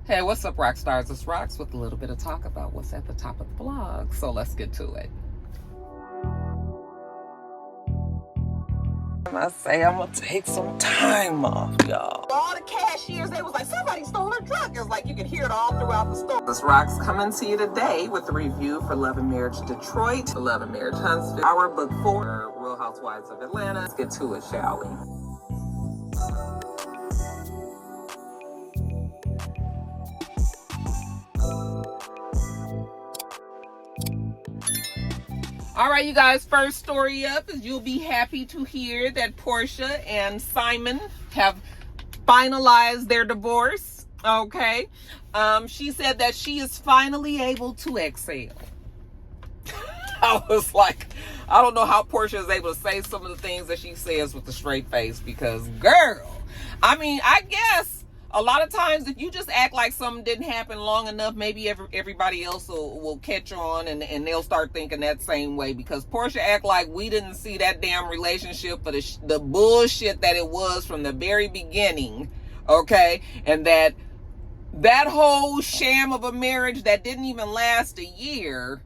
Hey, what's up, Roxstars? It's Rox with a little bit of talk about what's at the top of the blog. So let's get to it. I say I'm gonna take some time off, y'all. All the cashiers, they was like, somebody stole her truck. It was like you could hear it all throughout the store. This Rox coming to you today with a review for Love and Marriage Detroit, Love and Marriage Huntsville, our book 4, Real Housewives of Atlanta. Let's get to it, shall we? All right, you guys, first story up is you'll be happy to hear that Porsha and Simon have finalized their divorce, okay? She said that she is finally able to exhale. I was like, I don't know how Porsha is able to say some of the things that she says with a straight face because, girl, I mean, I guess a lot of times if you just act like something didn't happen long enough, maybe everybody else will catch on and they'll start thinking that same way, because Porsha act like we didn't see that damn relationship for the bullshit that it was from the very beginning, okay? And that whole sham of a marriage that didn't even last a year.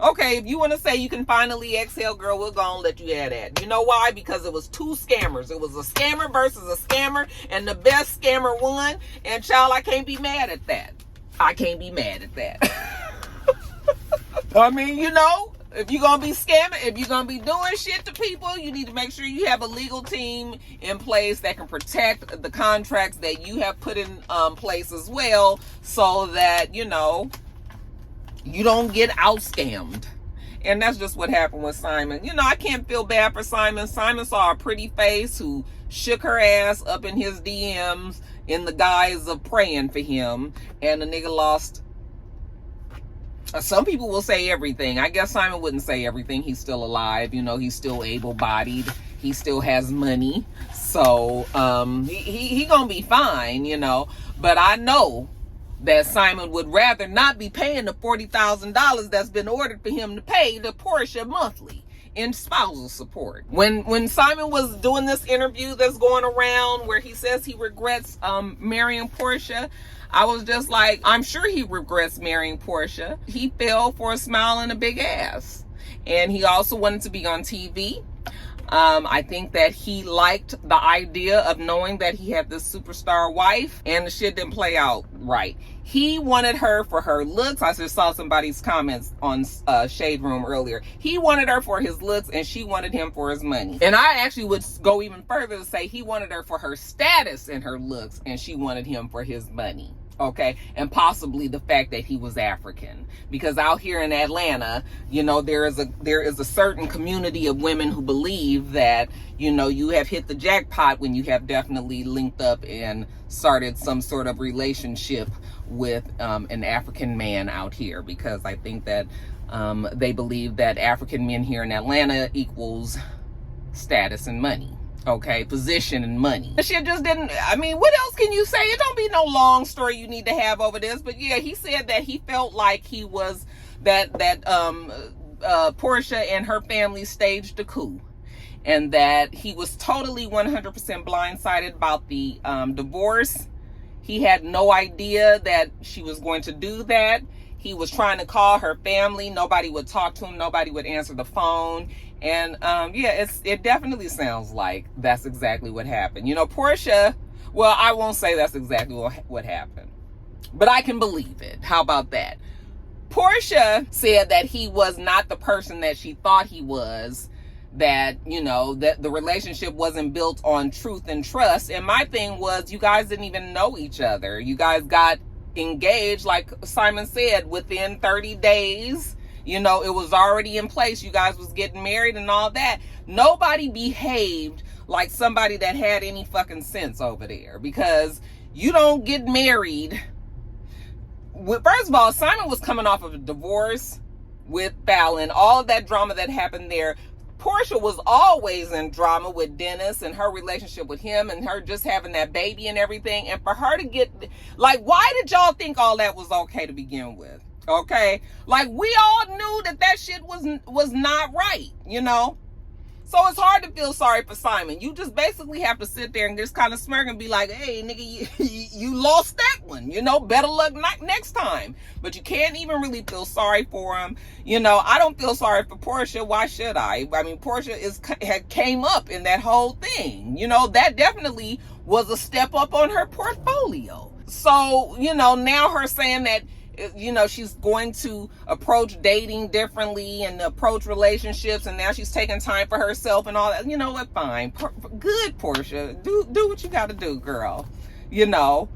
Okay, if you want to say you can finally exhale, girl, we're going to let you have that. You know why? Because it was two scammers. It was a scammer versus a scammer, and the best scammer won. And, child, I can't be mad at that. I can't be mad at that. I mean, you know, if you're going to be scamming, if you're going to be doing shit to people, you need to make sure you have a legal team in place that can protect the contracts that you have put in place as well, so that, you know, you don't get out scammed. And that's just what happened with Simon. You know, I can't feel bad for Simon. Simon saw a pretty face who shook her ass up in his DMs in the guise of praying for him. And the nigga lost. Some people will say everything. I guess Simon wouldn't say everything. He's still alive. You know, he's still able-bodied. He still has money. So, he gonna be fine, you know. But I know that Simon would rather not be paying the $40,000 that's been ordered for him to pay to Porsha monthly in spousal support. When Simon was doing this interview that's going around where he says he regrets marrying Porsha, I was just like, I'm sure he regrets marrying Porsha. He fell for a smile and a big ass. And he also wanted to be on TV. I think that he liked the idea of knowing that he had this superstar wife, and the shit didn't play out right. He wanted her for her looks. I just saw somebody's comments on Shade Room earlier. He wanted her for his looks, and she wanted him for his money. And I actually would go even further to say he wanted her for her status and her looks, and she wanted him for his money. Okay, and possibly the fact that he was African, because out here in Atlanta, you know, there is a certain community of women who believe that, you know, you have hit the jackpot when you have definitely linked up and started some sort of relationship with an African man out here, because I think that they believe that African men here in Atlanta equals status and money. Okay, position and money. The shit just didn't, I mean, what else can you say? It don't be no long story you need to have over this. But yeah, he said that he felt like he was, that Porsha and her family staged a coup. And that he was totally 100% blindsided about the divorce. He had no idea that she was going to do that. He was trying to call her family. Nobody would talk to him. Nobody would answer the phone. And yeah, it definitely sounds like that's exactly what happened. You know, Porsha, well, I won't say that's exactly what happened, but I can believe it. How about that? Porsha said that he was not the person that she thought he was, that, you know, that the relationship wasn't built on truth and trust. And my thing was, you guys didn't even know each other. You guys got engaged, like Simon said, within 30 days. You know, it was already in place. You guys was getting married and all that. Nobody behaved like somebody that had any fucking sense over there, because you don't get married. First of all, Simon was coming off of a divorce with Fallon, all of that drama that happened there. Porsha was always in drama with Dennis and her relationship with him and her just having that baby and everything. And for her to get, like, why did y'all think all that was okay to begin with? Okay, like, we all knew that shit was not right, you know. So it's hard to feel sorry for Simon. You just basically have to sit there and just kind of smirk and be like, hey, nigga, you lost that one. You know, better luck next time. But you can't even really feel sorry for him. You know, I don't feel sorry for Porsha. Why should I? I mean, Porsha had came up in that whole thing. You know, that definitely was a step up on her portfolio. So, you know, now her saying that, you know, she's going to approach dating differently and approach relationships, and now she's taking time for herself and all that. You know what? Fine. Good, Porsha. Do what you got to do, girl. You know.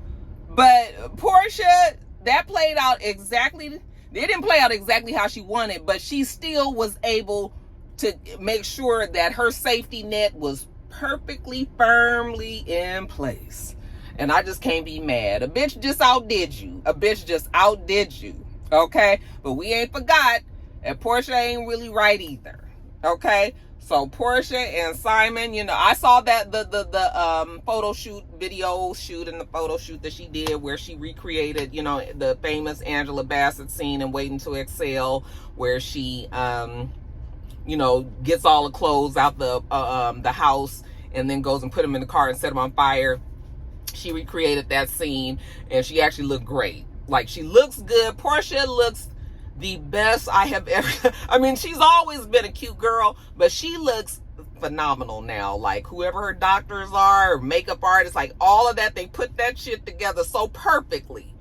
But Porsha, that played out exactly. It didn't play out exactly how she wanted, but she still was able to make sure that her safety net was perfectly, firmly in place. And I just can't be mad. A bitch just outdid you. A bitch just outdid you. Okay? But we ain't forgot that Porsha ain't really right either. Okay? So Porsha and Simon, you know, I saw that the photo shoot, video shoot, and the photo shoot that she did where she recreated, you know, the famous Angela Bassett scene in Waiting to Exhale, where she you know, gets all the clothes out the house and then goes and put them in the car and set them on fire. She recreated that scene, and she actually looked great. Like, she looks good. Porsha looks the best I have ever. I mean, she's always been a cute girl, but she looks phenomenal now. Like, whoever her doctors are, or makeup artists, like all of that, they put that shit together so perfectly.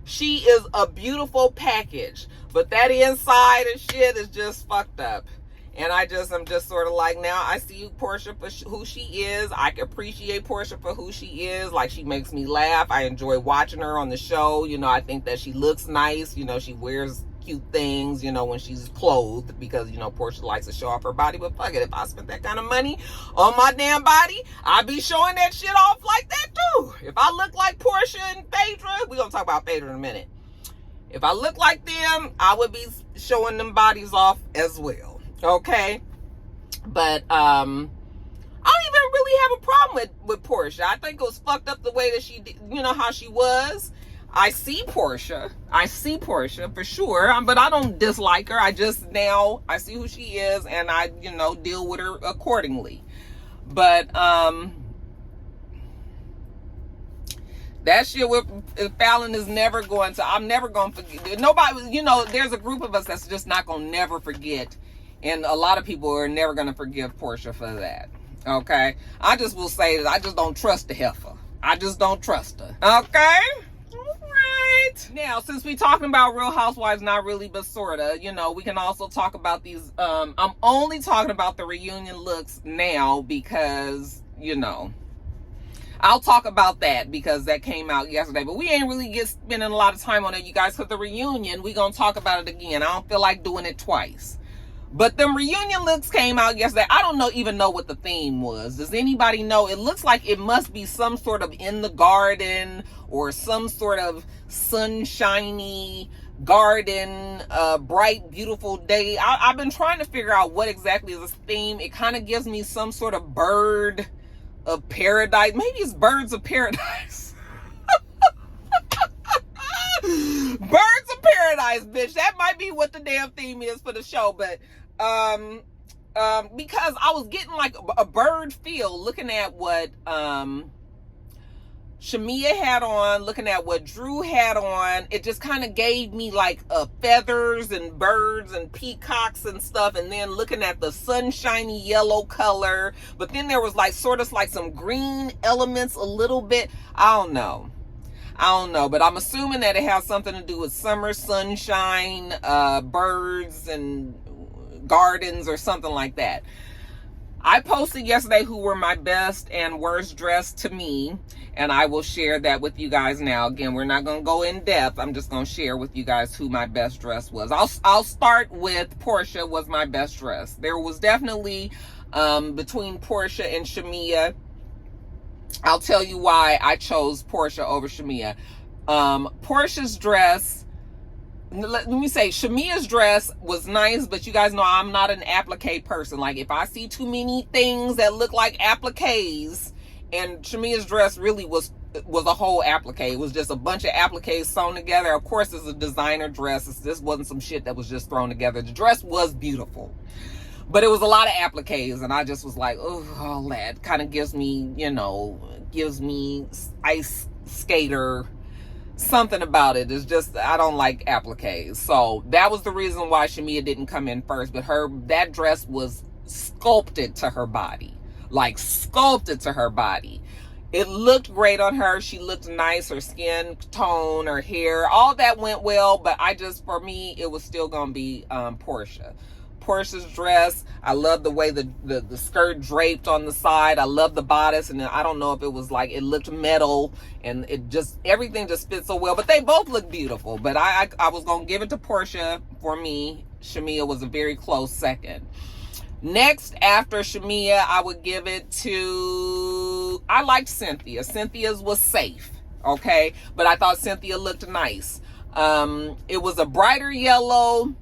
She is a beautiful package, but that inside and shit is just fucked up. And I'm just sort of like, now I see Porsha for who she is. I can appreciate Porsha for who she is. Like, she makes me laugh. I enjoy watching her on the show. You know, I think that she looks nice. You know, she wears cute things, you know, when she's clothed, because, you know, Porsha likes to show off her body. But fuck it, if I spent that kind of money on my damn body, I'd be showing that shit off like that too. If I look like Porsha and Phaedra, we're going to talk about Phaedra in a minute. If I look like them, I would be showing them bodies off as well. Okay, but I don't even really have a problem with Porsha. I think it was fucked up the way that she did, you know, how she was. I see Porsha for sure, but I don't dislike her. I see who she is, and I, you know, deal with her accordingly. But that shit with Fallon is never going to. I'm never going to forget. Nobody, you know, there's a group of us that's just not going to never forget. And a lot of people are never going to forgive Porsha for that. Okay? I just will say that I just don't trust the heifer. I just don't trust her. Okay? All right. Now, since we talking about Real Housewives, not really, but sorta, you know, we can also talk about these. I'm only talking about the reunion looks now because, you know, I'll talk about that because that came out yesterday. But we ain't really spending a lot of time on it, you guys, because the reunion, we going to talk about it again. I don't feel like doing it twice. But the reunion looks came out yesterday. I don't even know what the theme was. Does anybody know? It looks like it must be some sort of in the garden or some sort of sunshiny garden, bright, beautiful day. I've been trying to figure out what exactly is this theme. It kind of gives me some sort of bird of paradise. Maybe it's birds of paradise. Birds of paradise, bitch. That might be what the damn theme is for the show, but because I was getting like a bird feel looking at what Shamia had on, looking at what Drew had on. It just kind of gave me like feathers and birds and peacocks and stuff, and then looking at the sunshiny yellow color, but then there was like sort of like some green elements a little bit. I don't know, but I'm assuming that it has something to do with summer sunshine, birds and gardens or something like that. I posted yesterday who were my best and worst dressed to me, and I will share that with you guys now. Again, we're not going to go in depth. I'm just going to share with you guys who my best dress was. I'll start with Porsha was my best dress. There was definitely between Porsha and Shamia. I'll tell you why I chose Porsha over Shamia. Porsha's dress, let me say, Shamia's dress was nice, but you guys know I'm not an applique person. Like, if I see too many things that look like appliques, and Shamia's dress really was a whole applique. It was just a bunch of appliques sewn together. Of course, it's a designer dress. This wasn't some shit that was just thrown together. The dress was beautiful, but it was a lot of appliques, and I just was like, oh, all that kind of gives me, you know, ice skater something about it is just, I don't like appliques. So that was the reason why Shamia didn't come in first. But that dress was sculpted to her body, like sculpted to her body. It looked great on her. She looked nice. Her skin tone, her hair, all that went well. But for me, it was still gonna be Porsha. Porsha's dress, I love the way the skirt draped on the side. I love the bodice, and I don't know if it was like, it looked metal, and everything just fit so well. But they both look beautiful. But I was gonna give it to Porsha. For me, Shamia was a very close second. Next, after Shamia, I would give it to, I liked Cynthia. Cynthia's was safe, okay? But I thought Cynthia looked nice. It was a brighter yellow.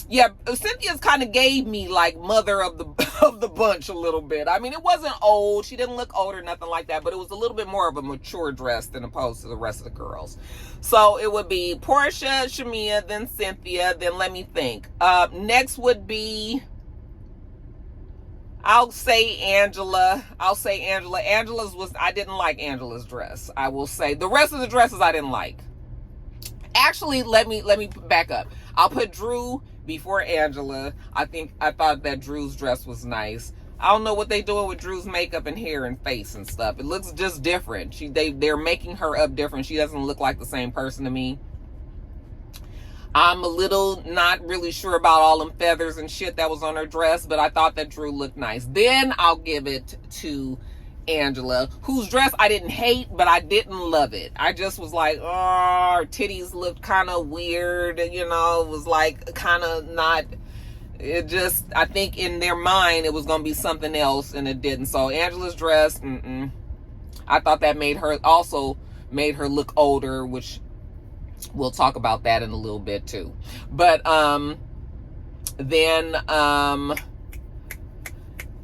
Yeah, Cynthia's kind of gave me like mother of the bunch a little bit. I mean, it wasn't old. She didn't look old or nothing like that, but it was a little bit more of a mature dress than opposed to the rest of the girls. So it would be Porsha, Shamia, then Cynthia, then let me think. Next would be, I'll say Angela. I didn't like Angela's dress. I will say the rest of the dresses I didn't like. Actually, let me back up. I'll put Drew before Angela. I thought that Drew's dress was nice. I don't know what they doing with Drew's makeup and hair and face and stuff. It looks just different. They're making her up different. She doesn't look like the same person to me. I'm a little not really sure about all them feathers and shit that was on her dress, but I thought that Drew looked nice. Then I'll give it to Angela, whose dress I didn't hate, but I didn't love it. I just was like, oh, her titties looked kind of weird, it was like kind of not, I think in their mind it was going to be something else, and it didn't. So Angela's dress, I thought that made her look older, which we'll talk about that in a little bit too. But then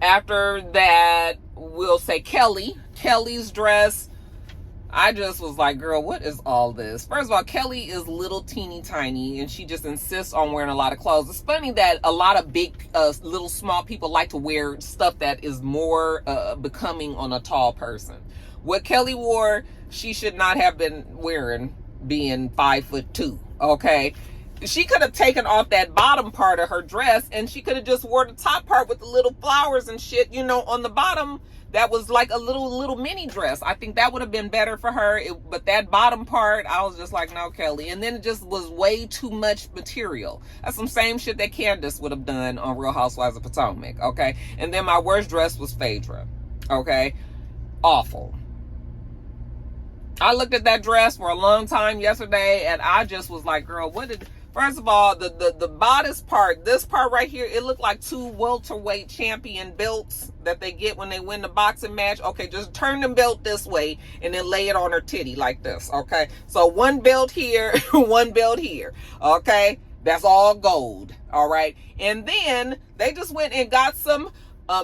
after that, we'll say Kelly's dress. I just was like, girl, what is all this? First of all, Kelly is little teeny tiny, and she just insists on wearing a lot of clothes. It's funny that a lot of big, little small people like to wear stuff that is more becoming on a tall person. What Kelly wore, she should not have been wearing, being 5'2", okay? She could have taken off that bottom part of her dress, and she could have just wore the top part with the little flowers and shit, on the bottom. That was like a little mini dress. I think that would have been better for her. But that bottom part, I was just like, no, Kelly. And then it just was way too much material. That's some same shit that Candace would have done on Real Housewives of Potomac, okay? And then my worst dress was Phaedra, okay? Awful. I looked at that dress for a long time yesterday, and I just was like, girl, first of all, the bodice part, this part right here, it looked like two welterweight champion belts that they get when they win the boxing match. Okay, just turn the belt this way and then lay it on her titty like this, okay? So one belt here, one belt here, okay? That's all gold, all right? And then they just went and got some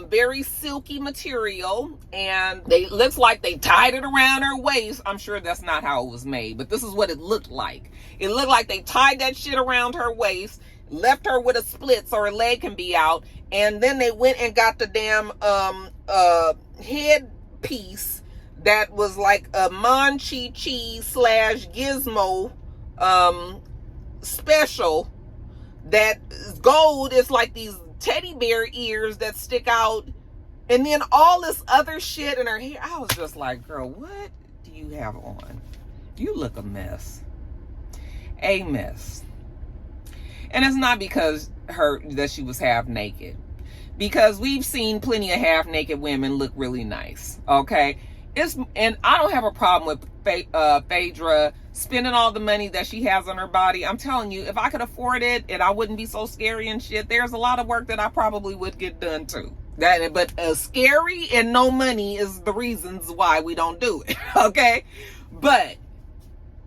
very silky material, and looks like they tied it around her waist. I'm sure that's not how it was made, but this is what it looked like. It looked like they tied that shit around her waist, left her with a split so her leg can be out, and then they went and got the damn head piece that was like a Mon-Chi-Chi / Gizmo special that is gold. It's like these teddy bear ears that stick out, and then all this other shit in her hair. I was just like, girl, what do you have on? You look a mess. A mess. And it's not because that she was half naked, because we've seen plenty of half naked women look really nice, okay? And I don't have a problem with Phaedra spending all the money that she has on her body. I'm telling you, if I could afford it and I wouldn't be so scary and shit, there's a lot of work that I probably would get done too. But scary and no money is the reasons why we don't do it, okay? But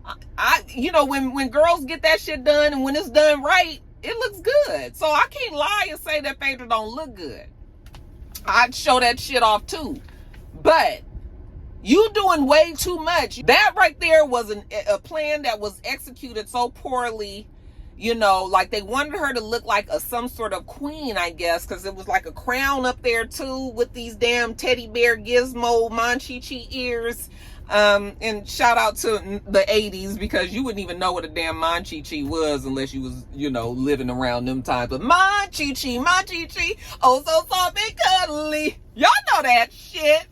when girls get that shit done, and when it's done right, it looks good. So I can't lie and say that Phaedra don't look good. I'd show that shit off too. But you doing way too much. That right there was a plan that was executed so poorly. Like they wanted her to look like some sort of queen, I guess, because it was like a crown up there too with these damn teddy bear gizmo Mon-Chi-Chi ears. And shout out to the 80s, because you wouldn't even know what a damn Monchichi was unless you was, you know, living around them times. But Monchichi, oh so soft and cuddly. Y'all know that shit.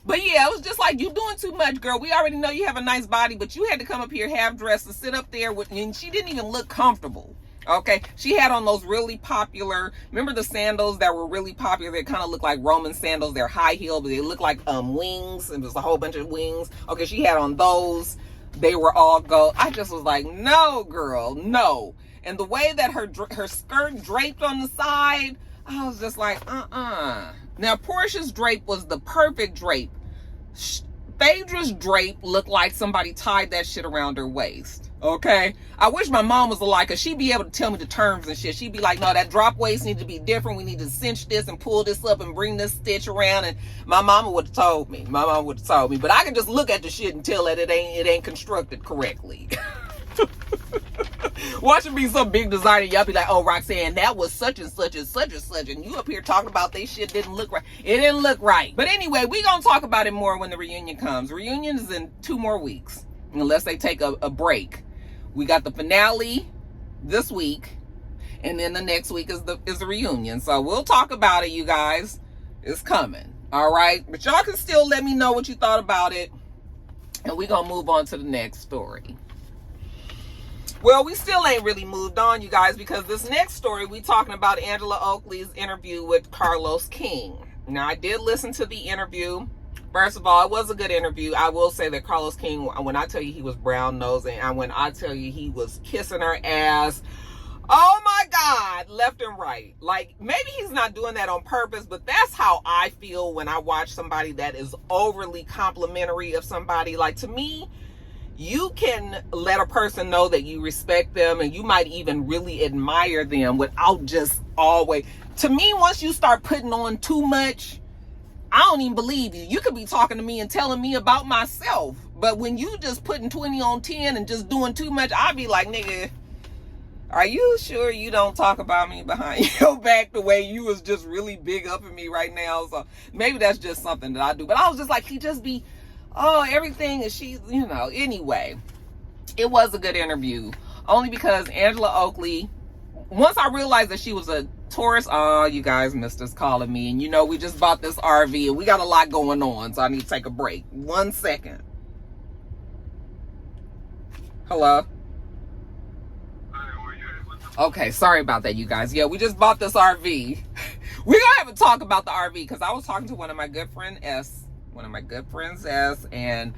But yeah, it was just like, you doing too much, girl. We already know you have a nice body, but you had to come up here half dressed and sit up there with, and she didn't even look comfortable. Okay, she had on those really popular, remember the sandals that were really popular? They kind of look like Roman sandals. They're high heel, but they look like wings, and there's a whole bunch of wings. Okay, she had on those. They were all gold. I just was like, no, girl, no. And the way that her skirt draped on the side, I was just like, Now, Portia's drape was the perfect drape. Phaedra's drape looked like somebody tied that shit around her waist. Okay? I wish my mom was alive, because she'd be able to tell me the terms and shit. She'd be like, no, that drop waist needs to be different. We need to cinch this and pull this up and bring this stitch around. And my mama would have told me. But I can just look at the shit and tell that it ain't constructed correctly. Watch it be some big designer, y'all be like, oh, Roxanne, that was such and such and such and such, and you up here talking about this shit didn't look right. It didn't look right. But anyway, we gonna talk about it more when the reunion comes. Reunion is in 2 more weeks, unless they take a break. We got the finale this week, and then the next week is the reunion. So we'll talk about it, you guys. It's coming. All right? But y'all can still let me know what you thought about it, and we're gonna move on to the next story. Well, we still ain't really moved on, you guys, because this next story, we talking about Angela Oakley's interview with Carlos King. Now, I did listen to the interview. First of all, it was a good interview. I will say that Carlos King, when I tell you he was brown nosing, and when I tell you he was kissing her ass, oh my God, left and right. Like, maybe he's not doing that on purpose, but that's how I feel when I watch somebody that is overly complimentary of somebody. Like, to me, you can let a person know that you respect them, and you might even really admire them without just always. To me, once you start putting on too much, I don't even believe you. You could be talking to me and telling me about myself, but when you just putting 20 on 10 and just doing too much, I'd be like, nigga, are you sure you don't talk about me behind your back the way you was just really big up at me right now? So maybe that's just something that I do. But I was just like, he just be, oh, everything is she, you know. Anyway, it was a good interview. Only because Angela Oakley, once I realized that she was a Taurus, oh, you guys missed us calling me. And you know, we just bought this RV and we got a lot going on. So I need to take a break. 1 second. Hello? Okay, sorry about that, you guys. Yeah, we just bought this RV. We're gonna have a talk about the RV, because I was talking to one of my good friends, and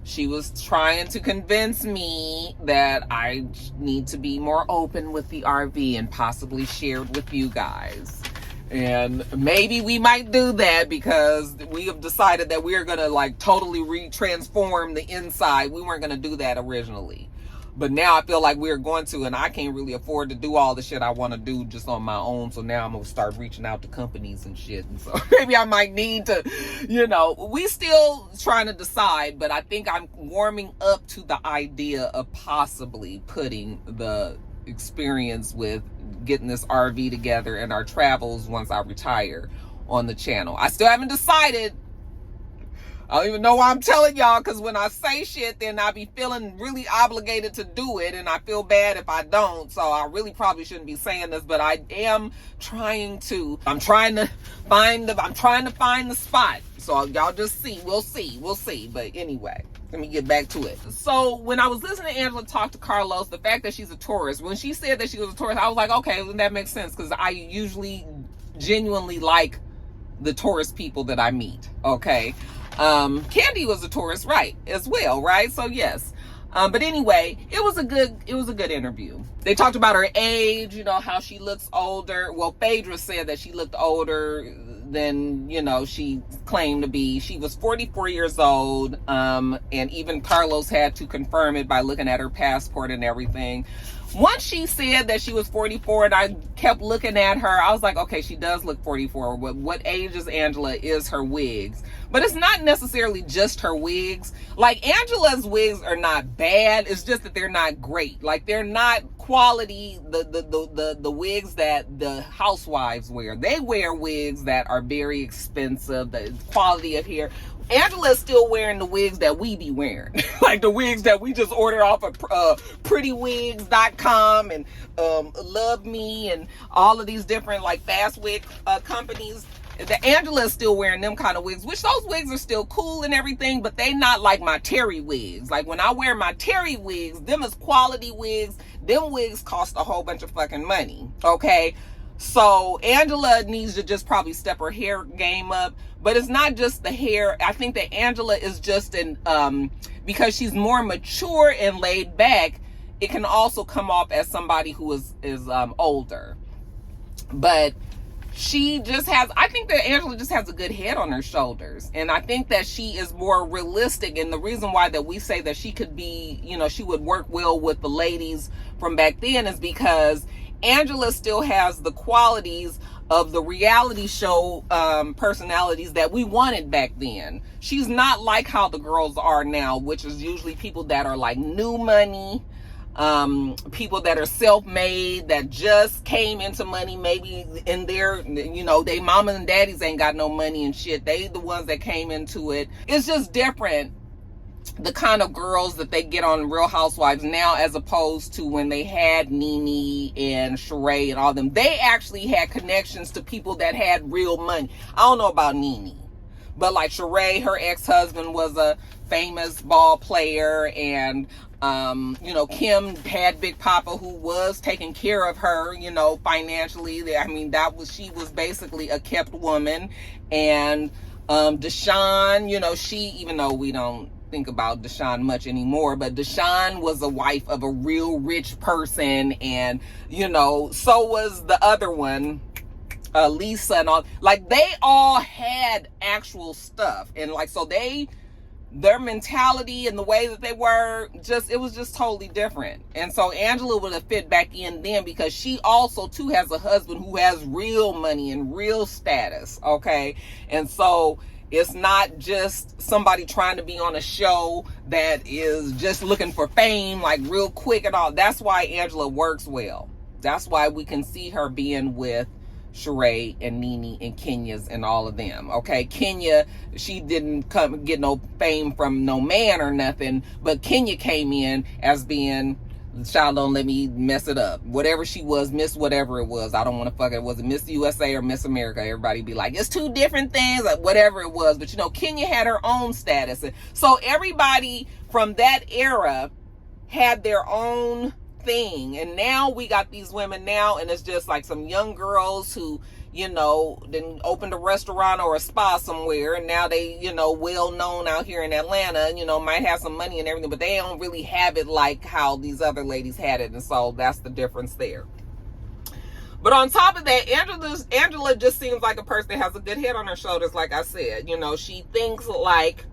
she was trying to convince me that I need to be more open with the RV and possibly share it with you guys. And maybe we might do that, because we have decided that we're gonna like totally transform the inside. We weren't gonna do that originally, but now I feel like we're going to, and I can't really afford to do all the shit I want to do just on my own. So now I'm going to start reaching out to companies and shit. And so maybe I might need to, you know, we still trying to decide, but I think I'm warming up to the idea of possibly putting the experience with getting this RV together and our travels once I retire on the channel. I still haven't decided. I don't even know why I'm telling y'all, because when I say shit, then I be feeling really obligated to do it, and I feel bad if I don't. So I really probably shouldn't be saying this, but I am trying to. I'm trying to find the spot. So y'all just see. We'll see. But anyway, let me get back to it. So when I was listening to Angela talk to Carlos, the fact that she's a Taurus, when she said that she was a Taurus, I was like, okay, well, that makes sense, because I usually genuinely like the Taurus people that I meet. Okay. Candy was a Taurus, right, as well, right? So yes. But anyway, it was a good interview. They talked about her age, you know, how she looks older. Well, Phaedra said that she looked older than, you know, she claimed to be. She was 44 years old. And even Carlos had to confirm it by looking at her passport and everything. Once she said that she was 44 and I kept looking at her, I was like, okay, she does look 44. What age is Angela is her wigs. But it's not necessarily just her wigs. Like, Angela's wigs are not bad. It's just that they're not great. Like, they're not quality, the wigs that the housewives wear. They wear wigs that are very expensive, the quality of hair. Angela is still wearing the wigs that we be wearing. Like the wigs that we just ordered off of prettywigs.com and Love Me and all of these different like fast wig companies. The Angela is still wearing them kind of wigs, which those wigs are still cool and everything, but they not like my Terry wigs. Like when I wear my Terry wigs, them is quality wigs. Them wigs cost a whole bunch of fucking money, okay? So Angela needs to just probably step her hair game up. But it's not just the hair. I think that Angela is just because she's more mature and laid back, it can also come off as somebody who is older. But she just has, I think that Angela just has a good head on her shoulders. And I think that she is more realistic. And the reason why that we say that she could be, you know, she would work well with the ladies from back then is because Angela still has the qualities of the reality show personalities that we wanted back then. She's not like how the girls are now, which is usually people that are like new money, people that are self-made, that just came into money maybe in their, you know, they mamas and daddies ain't got no money and shit. They the ones that came into it. It's just different, the kind of girls that they get on Real Housewives now as opposed to when they had Nene and Sheree and all them. They actually had connections to people that had real money. I don't know about Nene, but like Sheree, her ex-husband was a famous ball player, and you know, Kim had Big Papa who was taking care of her, you know, financially. I mean, she was basically a kept woman. And Deshawn, you know, even though we don't think about Deshawn much anymore, but Deshawn was a wife of a real rich person, and you know, so was the other one, Lisa, and all. Like they all had actual stuff, and like so their mentality and the way that they were it was just totally different. And so Angela would have fit back in then because she also too has a husband who has real money and real status, okay? And so it's not just somebody trying to be on a show that is just looking for fame, like real quick and all. That's why Angela works well. That's why we can see her being with Sheree and Nene and Kenya's and all of them. Okay, Kenya, she didn't get no fame from no man or nothing, but Kenya came in as being, child, don't let me mess it up, whatever she was, Miss whatever it was, I don't want to fuck it, was it Miss USA or Miss America? Everybody be like, it's two different things, like whatever it was. But you know, Kenya had her own status, and so everybody from that era had their own thing. And now we got these women now, and it's just like some young girls who, you know, then opened a restaurant or a spa somewhere, and now they, you know, well known out here in Atlanta, you know, might have some money and everything, but they don't really have it like how these other ladies had it. And so that's the difference there. But on top of that, Angela just seems like a person that has a good head on her shoulders. Like I said, you know, she thinks like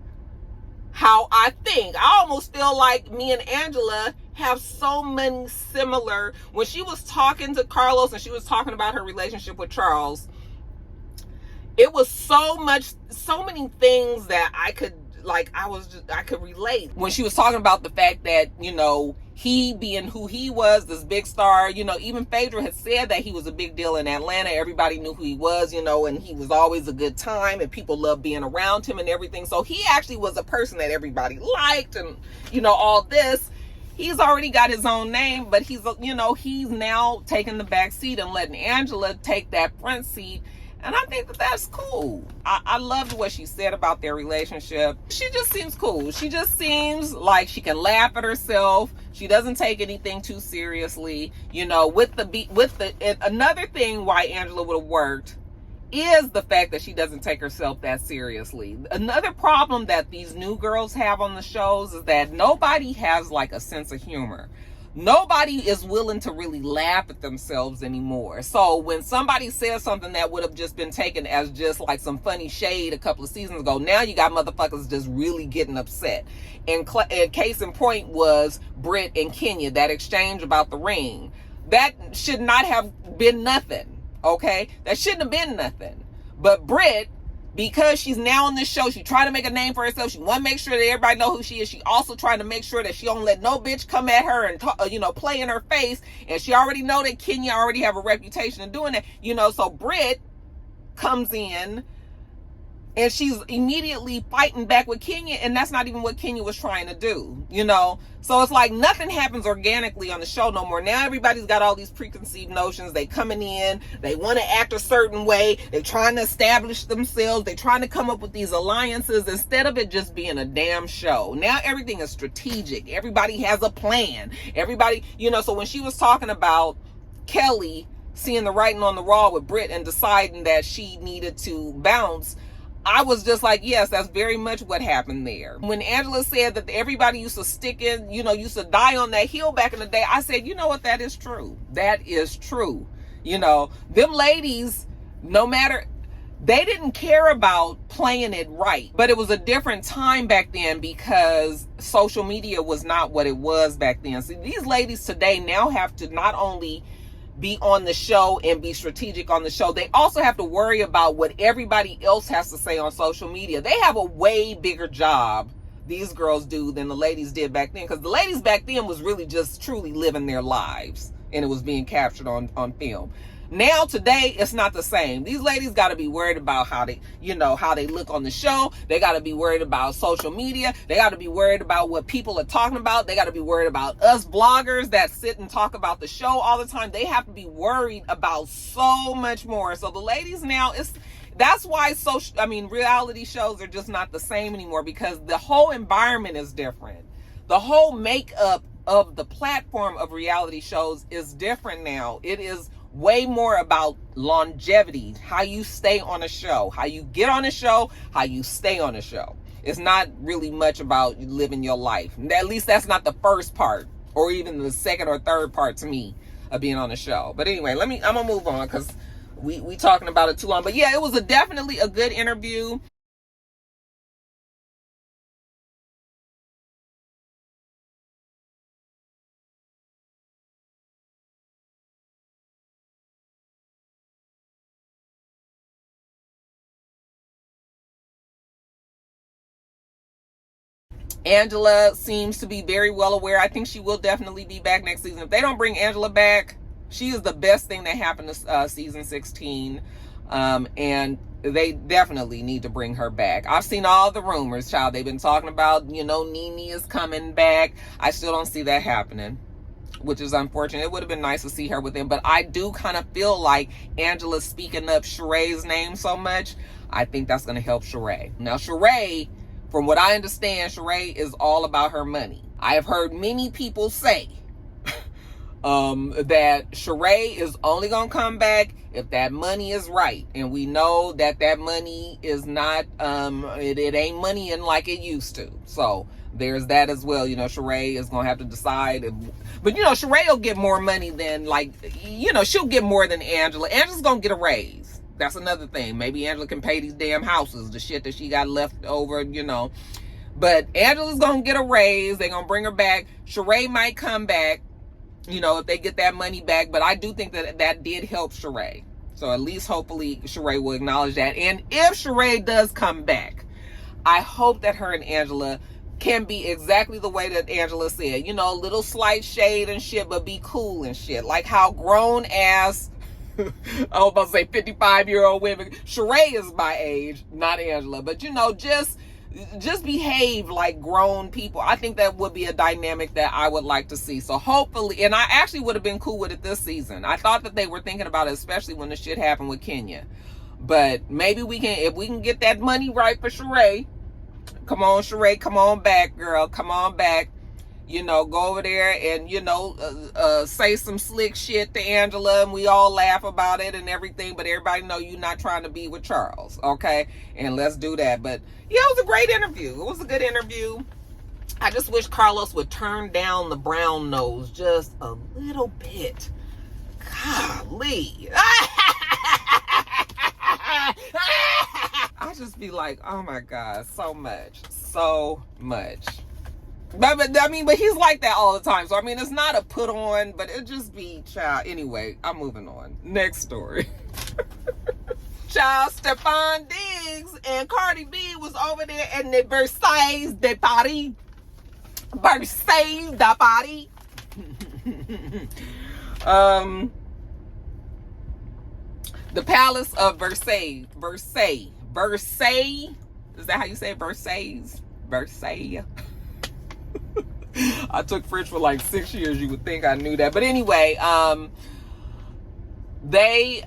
how I think. I almost feel like me and Angela have so many similar. When she was talking to Carlos and she was talking about her relationship with Charles, it was so many things that I could relate. When she was talking about the fact that, you know, he being who he was, this big star, you know, even Phaedra had said that he was a big deal in Atlanta. Everybody knew who he was, you know, and he was always a good time and people loved being around him and everything. So he actually was a person that everybody liked, and, you know, all this. He's already got his own name, but he's, you know, he's now taking the back seat and letting Angela take that front seat. And I think that that's cool. I loved what she said about their relationship. She just seems cool. She just seems like she can laugh at herself. She doesn't take anything too seriously. You know, another thing why Angela would have worked is the fact that she doesn't take herself that seriously. Another problem that these new girls have on the shows is that nobody has like a sense of humor. Nobody is willing to really laugh at themselves anymore. So when somebody says something that would have just been taken as just like some funny shade a couple of seasons ago, now you got motherfuckers just really getting upset. And case in point was Britt and Kenya, that exchange about the ring. That should not have been nothing, okay? That shouldn't have been nothing. But Britt, because she's now on this show, she trying to make a name for herself. She want to make sure that everybody know who she is. She also trying to make sure that she don't let no bitch come at her and talk, you know, play in her face. And she already know that Kenya already have a reputation of doing that, you know. So Britt comes in And she's immediately fighting back with Kenya, and that's not even what Kenya was trying to do, you know? So it's like nothing happens organically on the show no more. Now everybody's got all these preconceived notions. They coming in, they want to act a certain way. They're trying to establish themselves. They're trying to come up with these alliances instead of it just being a damn show. Now everything is strategic. Everybody has a plan. Everybody, you know, so when she was talking about Kelly seeing the writing on the wall with Britt and deciding that she needed to bounce, I was just like, yes, that's very much what happened there. When Angela said that everybody used to stick in, you know, used to die on that hill back in the day, I said, you know what, that is true. That is true. You know, them ladies, no matter, they didn't care about playing it right. But it was a different time back then because social media was not what it was back then. See, these ladies today now have to not only be on the show and be strategic on the show, they also have to worry about what everybody else has to say on social media. They have a way bigger job, these girls do, than the ladies did back then, because the ladies back then was really just truly living their lives and it was being captured on film. Now today it's not the same. These ladies got to be worried about how they, you know, how they look on the show. They got to be worried about social media. They got to be worried about what people are talking about. They got to be worried about us bloggers that sit and talk about the show all the time. They have to be worried about so much more. So the ladies now, that's why reality shows are just not the same anymore, because the whole environment is different. The whole makeup of the platform of reality shows is different now. It is way more about longevity, how you stay on a show, how you get on a show, how you stay on a show. It's not really much about living your life. At least that's not the first part, or even the second or third part to me of being on a show. But anyway, I'm gonna move on because we talking about it too long. But yeah, it was definitely a good interview. Angela seems to be very well aware. I think she will definitely be back next season. If they don't bring Angela back, she is the best thing that happened to season 16. And they definitely need to bring her back. I've seen all the rumors, child. They've been talking about, you know, Nene is coming back. I still don't see that happening, which is unfortunate. It would have been nice to see her with him, but I do kind of feel like Angela's speaking up Sheree's name so much. I think that's going to help Sheree. Now, Sheree, from what I understand, Sheree is all about her money. I have heard many people say that Sheree is only going to come back if that money is right. And we know that that money is not, it ain't money in like it used to. So there's that as well. You know, Sheree is going to have to decide. But, you know, Sheree will get more money than, like, you know, she'll get more than Angela. Angela's going to get a raise. That's another thing. Maybe Angela can pay these damn houses, the shit that she got left over, you know. But Angela's going to get a raise. They're going to bring her back. Sheree might come back, you know, if they get that money back. But I do think that that did help Sheree. So at least hopefully Sheree will acknowledge that. And if Sheree does come back, I hope that her and Angela can be exactly the way that Angela said. You know, a little slight shade and shit, but be cool and shit. Like how grown ass, I was about to say 55-year-old women. Sheree is my age, not Angela. But, you know, just behave like grown people. I think that would be a dynamic that I would like to see. So hopefully, and I actually would have been cool with it this season. I thought that they were thinking about it, especially when the shit happened with Kenya. But maybe we can, if we can get that money right for Sheree. Come on, Sheree, come on back, girl. Come on back. You know, go over there and, you know, say some slick shit to Angela, and we all laugh about it and everything, but everybody know you're not trying to be with Charles, okay? And let's do that. But yeah, it was a great interview. It was a good interview. I just wish Carlos would turn down the brown nose just a little bit. Golly. I just be like, oh my God, so much. But I mean, but he's like that all the time. So I mean, it's not a put on, but it just be child. Anyway, I'm moving on. Next story. Child, Stephon Diggs and Cardi B was over there in the Versailles de Paris. Versailles de Paris. The Palace of Versailles Versailles. Is that how you say it? Versailles? Versailles. I took French for like 6 years. You would think I knew that. But anyway, they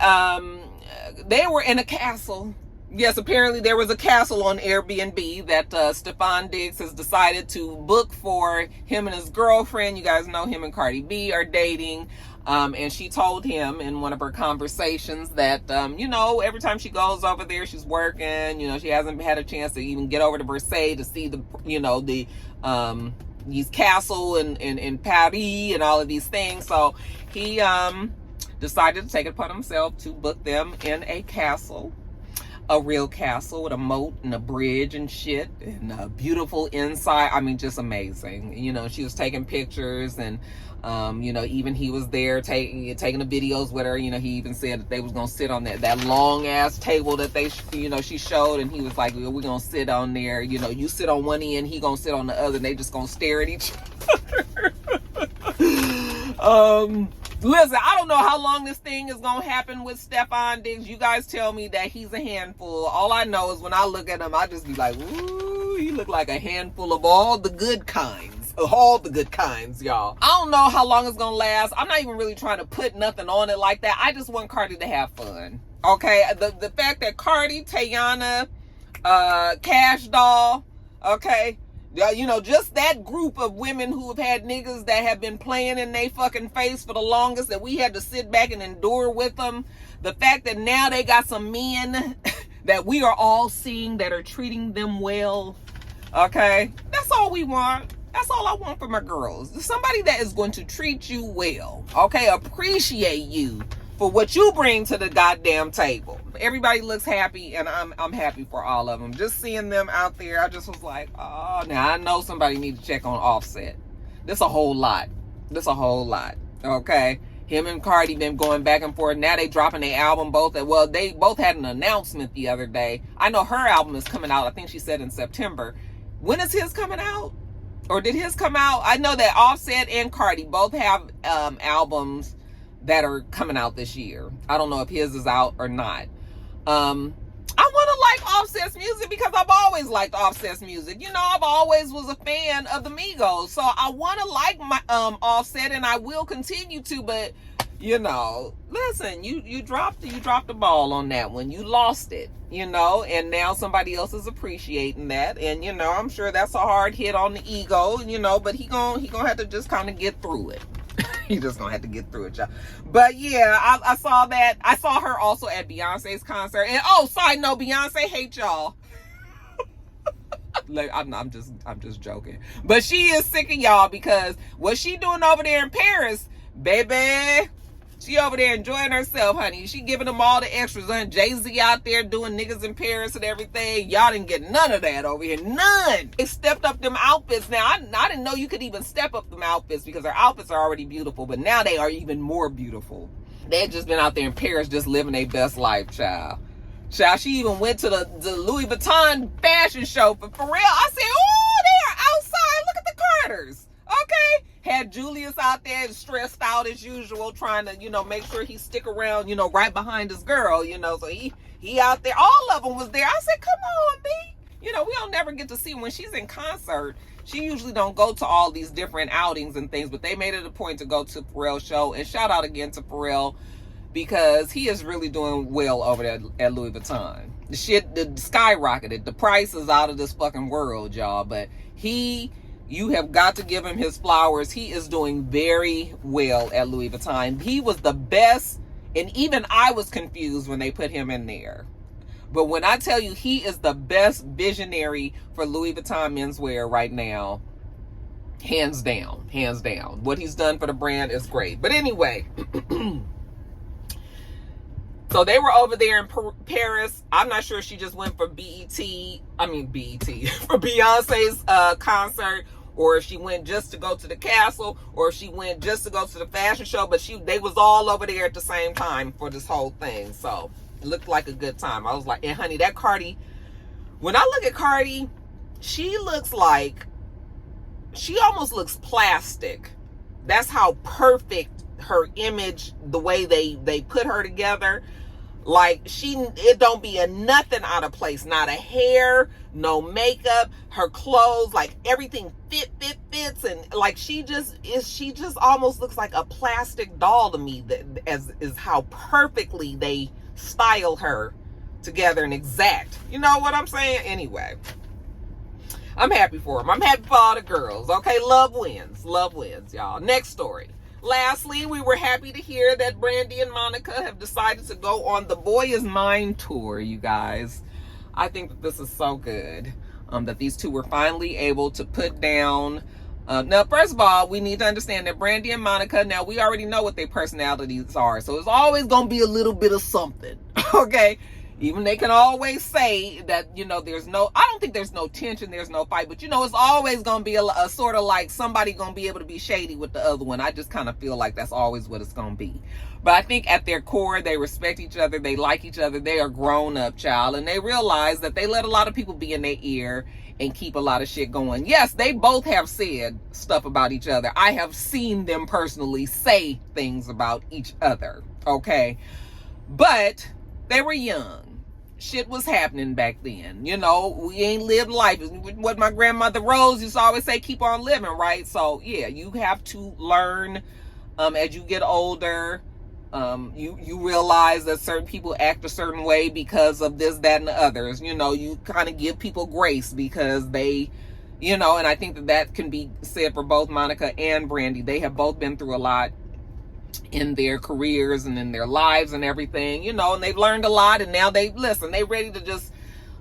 were in a castle. Yes, apparently there was a castle on Airbnb that Stefan Diggs has decided to book for him and his girlfriend. You guys know him and Cardi B are dating. And she told him in one of her conversations that, you know, every time she goes over there, she's working. You know, she hasn't had a chance to even get over to Versailles to see the, you know, the these castle and Paris and all of these things. So he decided to take it upon himself to book them in a castle. A real castle with a moat and a bridge and shit, and a beautiful inside. I mean, just amazing. You know, she was taking pictures, and you know, even he was there taking the videos with her. You know, he even said that they was gonna sit on that long ass table that they, you know, she showed, and he was like, well, we're gonna sit on there. You know, you sit on one end, he gonna sit on the other, and they just gonna stare at each other. Listen, I don't know how long this thing is going to happen with Stefan Diggs. You guys tell me that he's a handful. All I know is when I look at him, I just be like, ooh, he look like a handful of all the good kinds. All the good kinds, y'all. I don't know how long it's going to last. I'm not even really trying to put nothing on it like that. I just want Cardi to have fun. Okay? The fact that Cardi, Tayana, Cash Doll, okay? You know, just that group of women who have had niggas that have been playing in their fucking face for the longest, that we had to sit back and endure with them. The fact that now they got some men that we are all seeing that are treating them well. Okay? That's all we want. That's all I want for my girls. Somebody that is going to treat you well. Okay? Appreciate you for what you bring to the goddamn table. Everybody looks happy, and I'm happy for all of them. Just seeing them out there, I just was like, oh, now I know somebody need to check on Offset. This a whole lot. Okay? Him and Cardi been going back and forth. Now they dropping their album both. Well, they both had an announcement the other day. I know her album is coming out, I think she said in September. When is his coming out? Or did his come out? I know that Offset and Cardi both have albums that are coming out this year. I don't know if his is out or not. I want to like Offset's music because I've always liked Offset's music. You know, I've always was a fan of the Migos. So I want to like my Offset, and I will continue to, but you know, listen, you dropped the ball on that one. You lost it, you know, and now somebody else is appreciating that. And you know, I'm sure that's a hard hit on the ego, you know, but he gonna have to just kind of get through it. He just gonna have to get through it, y'all. But yeah, I saw that. I saw her also at Beyonce's concert. And oh, side note, Beyonce hates y'all. Like, I'm just joking. But she is sick of y'all because what she doing over there in Paris, baby, she over there enjoying herself, honey. She giving them all the extras. And Jay-Z out there doing niggas in Paris and everything. Y'all didn't get none of that over here. None. They stepped up them outfits. Now, I didn't know you could even step up them outfits because their outfits are already beautiful. But now they are even more beautiful. They had just been out there in Paris just living their best life, child. Child, she even went to the Louis Vuitton fashion show for real. I said, oh, they are outside. Look at the Carters. Okay? Had Julius out there stressed out as usual, trying to, you know, make sure he stick around, you know, right behind his girl, you know. So he out there. All of them was there. I said, come on, B. You know, we don't never get to see when she's in concert. She usually don't go to all these different outings and things, but they made it a point to go to Pharrell's show. And shout out again to Pharrell because he is really doing well over there at Louis Vuitton. The shit, the skyrocketed. The price is out of this fucking world, y'all. But you have got to give him his flowers. He is doing very well at Louis Vuitton. He was the best, and even I was confused when they put him in there. But when I tell you he is the best visionary for Louis Vuitton menswear right now, hands down. What he's done for the brand is great. But anyway, so they were over there in Paris. I'm not sure if she just went for for Beyonce's concert, or if she went just to go to the castle, or if she went just to go to the fashion show, but they was all over there at the same time for this whole thing. So it looked like a good time. I was like, and honey, that Cardi, when I look at Cardi, she almost looks plastic. That's how perfect her image, the way they put her together. Like, it don't be a nothing out of place. Not a hair, no makeup, her clothes, like everything fits. And like, she just almost looks like a plastic doll to me, is how perfectly they style her together and exact. You know what I'm saying? Anyway, I'm happy for them. I'm happy for all the girls. Okay, love wins, y'all. Next story. Lastly, we were happy to hear that Brandy and Monica have decided to go on the Boy Is Mine tour, you guys. I think that this is so good, that these two were finally able to put down. Now, first of all, we need to understand that Brandy and Monica, now we already know what their personalities are, so it's always going to be a little bit of something, okay? Even they can always say that, you know, I don't think there's no tension, there's no fight, but you know, it's always going to be a sort of like somebody going to be able to be shady with the other one. I just kind of feel like that's always what it's going to be. But I think at their core, they respect each other, they like each other, they are grown up, child, and they realize that they let a lot of people be in their ear and keep a lot of shit going. Yes, they both have said stuff about each other. I have seen them personally say things about each other, okay? But they were young. Shit was happening back then. You know, we ain't lived life. What my grandmother Rose used to always say, keep on living, right? So, yeah, you have to learn as you get older. You realize that certain people act a certain way because of this, that, and the others. You know, you kind of give people grace because they, you know, and I think that can be said for both Monica and Brandy. They have both been through a lot in their careers and in their lives and everything, you know, and they've learned a lot, and now they ready to just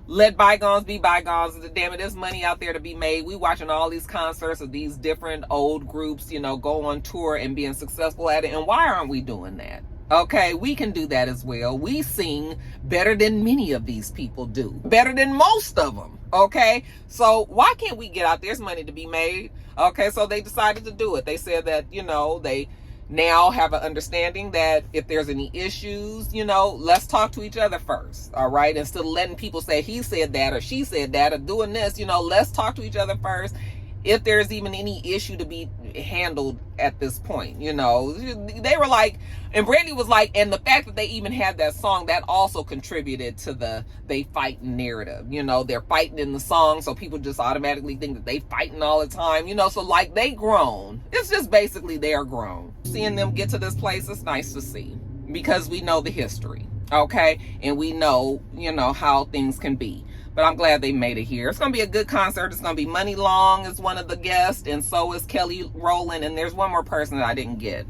let bygones be bygones. Damn it, there's money out there to be made. We watching all these concerts of these different old groups, you know, go on tour and being successful at it. And why aren't we doing that? Okay, we can do that as well. We sing better than many of these people do, better than most of them. Okay, so why can't we get out? There's money to be made. Okay, so they decided to do it. They said that, you know, they now have an understanding that if there's any issues, you know, let's talk to each other first. All right, instead of letting people say he said that or she said that or doing this, you know, let's talk to each other first. If there's even any issue to be handled at this point, you know, they were like, and Brandy was like, and the fact that they even had that song, that also contributed to they fighting narrative. You know, they're fighting in the song, so people just automatically think that they fighting all the time, you know, so like they grown. It's just basically they're grown. Seeing them get to this place is nice to see because we know the history, okay? And we know, you know, how things can be. But I'm glad they made it here. It's going to be a good concert. It's going to be Money Long is one of the guests, and so is Kelly Rowland, and there's one more person that I didn't get.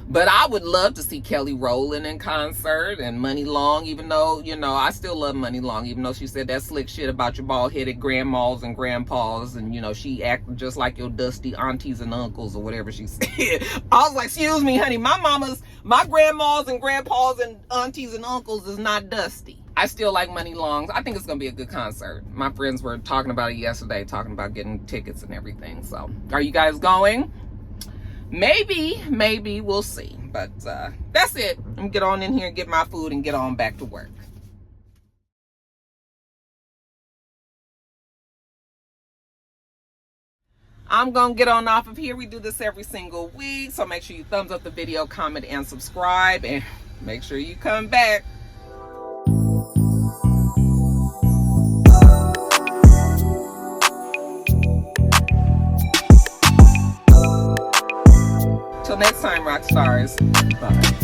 But I would love to see Kelly Rowland in concert and Money Long, even though, you know, I still love Money Long, even though she said that slick shit about your bald-headed grandmas and grandpas, and, you know, she acted just like your dusty aunties and uncles or whatever she said. I was like, excuse me, honey, my grandmas and grandpas and aunties and uncles is not dusty. I still like Money Long. I think it's going to be a good concert. My friends were talking about it yesterday, talking about getting tickets and everything. So, are you guys going? Maybe, we'll see. But that's it. I'm going to get on in here and get my food and get on back to work. I'm going to get on off of here. We do this every single week. So make sure you thumbs up the video, comment, and subscribe. And make sure you come back. Till next time, Roxstars. Bye.